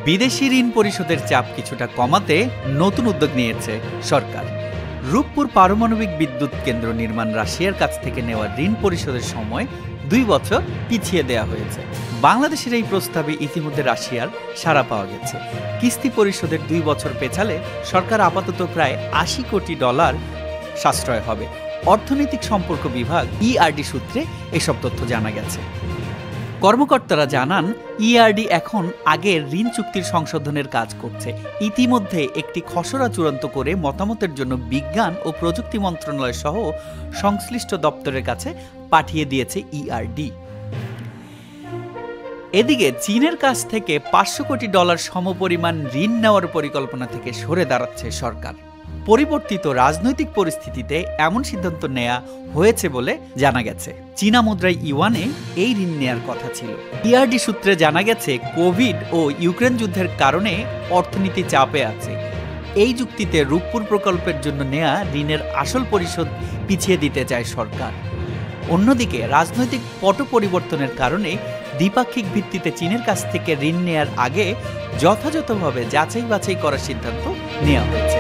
বিদেশি ঋণ পরিশোধের চাপ কিছুটা কমাতে নতুন উদ্যোগ নিয়েছে সরকার। রূপপুর পারমাণবিক বিদ্যুৎ কেন্দ্র নির্মাণ রাশিয়ার কাছ থেকে নেওয়া ঋণ পরিশোধের সময় ২ বছর পিছিয়ে দেওয়া হয়েছে। বাংলাদেশের এই প্রস্তাবে ইতিমধ্যে রাশিয়ার সাড়া পাওয়া গেছে। কিস্তি পরিশোধের ২ বছর পেছালে সরকার আপাতত প্রায় $৮০ কোটি সাশ্রয় হবে। অর্থনৈতিক সম্পর্ক বিভাগ ইআরডি সূত্রে এসব তথ্য জানা গেছে। কর্মকর্তারা জানান, ইআরডি এখন আগের ঋণ চুক্তির সংশোধনের কাজ করছে। ইতিমধ্যে একটি খসড়া চূড়ান্ত করে মতামতের জন্য বিজ্ঞান ও প্রযুক্তি মন্ত্রণালয় সহ সংশ্লিষ্ট দপ্তরের কাছে পাঠিয়ে দিয়েছে ইআরডি। এদিকে চীনের কাছ থেকে $৫০০ কোটি সমপরিমাণ ঋণ নেওয়ার পরিকল্পনা থেকে সরে দাঁড়াচ্ছে সরকার। পরিবর্তিত রাজনৈতিক পরিস্থিতিতে এমন সিদ্ধান্ত নেওয়া হয়েছে বলে জানা গেছে। চীনা মুদ্রায় ইউয়ানে এই ঋণ নেওয়ার কথা ছিল। ইআরডি সূত্রে জানা গেছে, কোভিড ও ইউক্রেন যুদ্ধের কারণে অর্থনীতি চাপে আছে। এই যুক্তিতে রূপপুর প্রকল্পের জন্য নেওয়া ঋণের আসল পরিশোধ পিছিয়ে দিতে চায় সরকার। অন্যদিকে রাজনৈতিক পট পরিবর্তনের কারণে দ্বিপাক্ষিক ভিত্তিতে চীনের কাছ থেকে ঋণ নেওয়ার আগে যথাযথভাবে যাচাই বাছাই করার সিদ্ধান্ত নেওয়া হয়েছে।